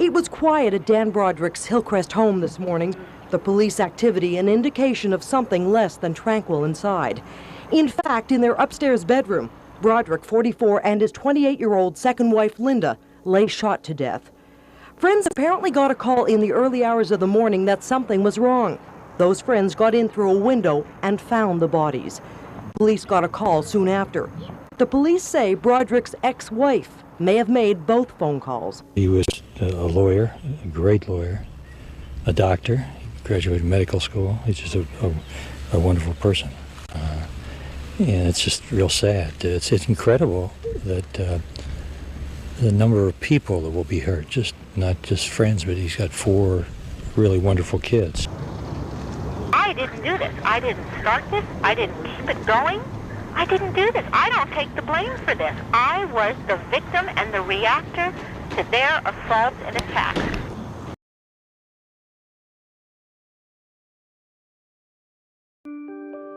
It was quiet at Dan Broderick's Hillcrest home this morning. The police activity an indication of something less than tranquil inside. In fact, in their upstairs bedroom, Broderick, 44, and his 28-year-old second wife, Linda, lay shot to death. Friends apparently got a call in the early hours of the morning that something was wrong. Those friends got in through a window and found the bodies. Police got a call soon after. The police say Broderick's ex-wife may have made both phone calls. He was a lawyer, a great lawyer, a doctor, he graduated medical school. He's just a wonderful person. And it's just real sad. It's incredible that the number of people that will be hurt, just not just friends, but he's got 4 really wonderful kids. I didn't do this. I didn't start this. I didn't keep it going. I didn't do this. I don't take the blame for this. I was the victim and the reactor to their assault and attack.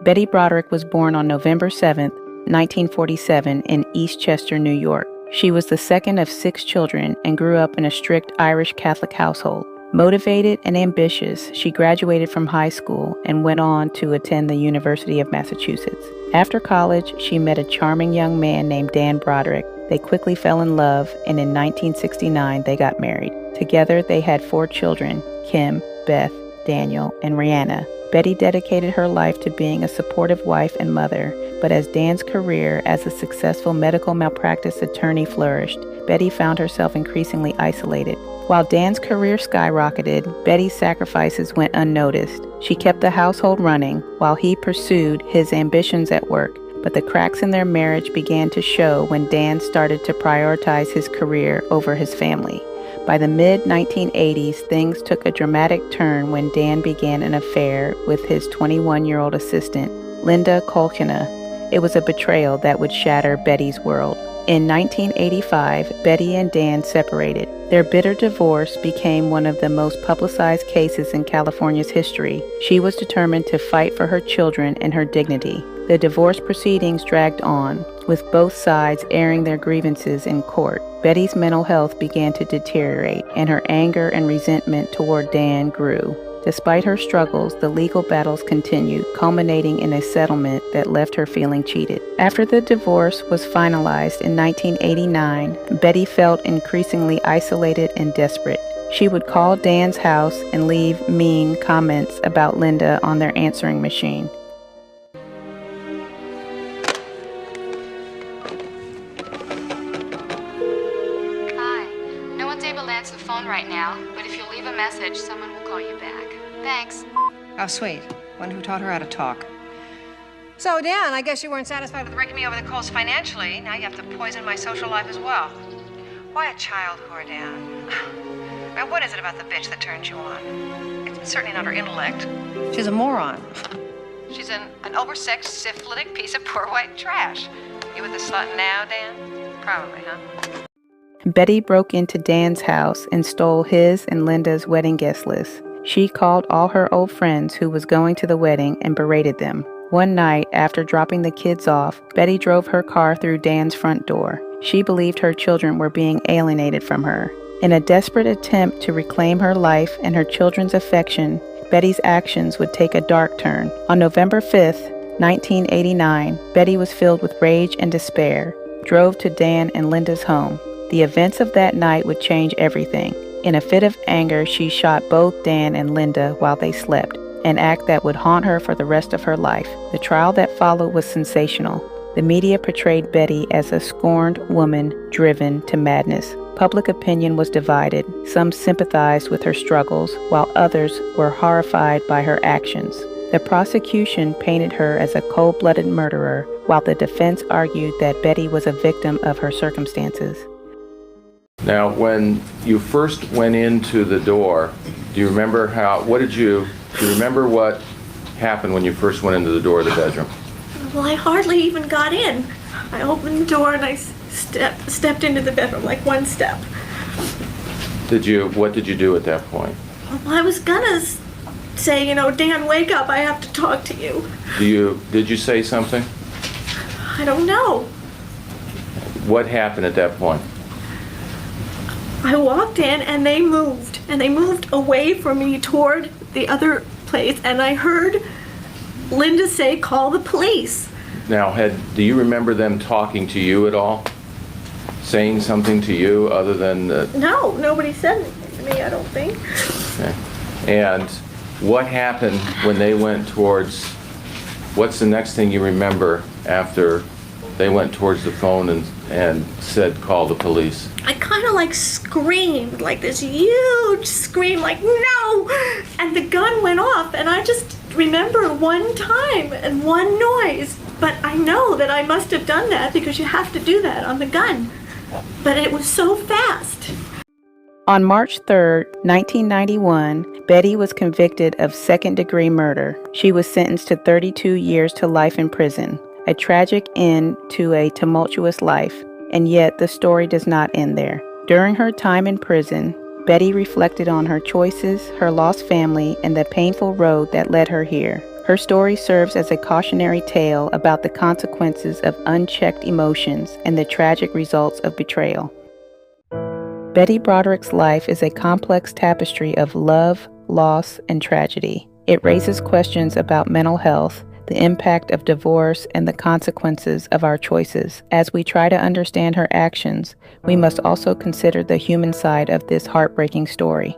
Betty Broderick was born on November 7, 1947, in Eastchester, New York. She was the second of 6 children and grew up in a strict Irish Catholic household. Motivated and ambitious, she graduated from high school and went on to attend the University of Massachusetts. After college, she met a charming young man named Dan Broderick. They quickly fell in love, and in 1969, they got married. Together, they had 4 children, Kim, Beth, Daniel, and Rihanna. Betty dedicated her life to being a supportive wife and mother, but as Dan's career as a successful medical malpractice attorney flourished, Betty found herself increasingly isolated. While Dan's career skyrocketed, Betty's sacrifices went unnoticed. She kept the household running while he pursued his ambitions at work, but the cracks in their marriage began to show when Dan started to prioritize his career over his family. By the mid-1980s, things took a dramatic turn when Dan began an affair with his 21-year-old assistant, Linda Kolkina. It was a betrayal that would shatter Betty's world. In 1985, Betty and Dan separated. Their bitter divorce became one of the most publicized cases in California's history. She was determined to fight for her children and her dignity. The divorce proceedings dragged on, with both sides airing their grievances in court. Betty's mental health began to deteriorate, and her anger and resentment toward Dan grew. Despite her struggles, the legal battles continued, culminating in a settlement that left her feeling cheated. After the divorce was finalized in 1989, Betty felt increasingly isolated and desperate. She would call Dan's house and leave mean comments about Linda on their answering machine. Hi. No one's able to answer the phone right now, but if you leave a message, someone will call you back. Thanks. Oh, sweet. Wonder who taught her how to talk. So, Dan, I guess you weren't satisfied with raking me over the coals financially. Now you have to poison my social life as well. Why a child whore, Dan? Now, what is it about the bitch that turns you on? It's certainly not her intellect. She's a moron. She's an oversexed, syphilitic piece of poor white trash. You with the slut now, Dan? Probably, huh? Betty broke into Dan's house and stole his and Linda's wedding guest list. She called all her old friends who was going to the wedding and berated them. One night, after dropping the kids off, Betty drove her car through Dan's front door. She believed her children were being alienated from her. In a desperate attempt to reclaim her life and her children's affection, Betty's actions would take a dark turn. On November 5th, 1989, Betty was filled with rage and despair, drove to Dan and Linda's home. The events of that night would change everything. In a fit of anger, she shot both Dan and Linda while they slept, an act that would haunt her for the rest of her life. The trial that followed was sensational. The media portrayed Betty as a scorned woman driven to madness. Public opinion was divided. Some sympathized with her struggles, while others were horrified by her actions. The prosecution painted her as a cold-blooded murderer, while the defense argued that Betty was a victim of her circumstances. Now, when you first went into the door, do you remember do you remember what happened when you first went into the door of the bedroom? Well, I hardly even got in. I opened the door and I stepped into the bedroom, like one step. What did you do at that point? Well, I was gonna say, Dan, wake up, I have to talk to you. Did you say something? I don't know. What happened at that point? I walked in and they moved away from me toward the other place, and I heard Linda say, "Call the police." Now, do you remember them talking to you at all? Saying something to you other than... No, nobody said anything to me, I don't think. Okay. And what happened when they went towards... What's the next thing you remember after they went towards the phone and said, "Call the police"? I kind of like screamed, like this huge scream, like, "No!" And the gun went off, and I just remember one time and one noise. But I know that I must have done that because you have to do that on the gun. But it was so fast. On March 3, 1991, Betty was convicted of second-degree murder. She was sentenced to 32 years to life in prison, a tragic end to a tumultuous life, and yet the story does not end there. During her time in prison, Betty reflected on her choices, her lost family, and the painful road that led her here. Her story serves as a cautionary tale about the consequences of unchecked emotions and the tragic results of betrayal. Betty Broderick's life is a complex tapestry of love, loss, and tragedy. It raises questions about mental health, the impact of divorce, and the consequences of our choices. As we try to understand her actions, we must also consider the human side of this heartbreaking story.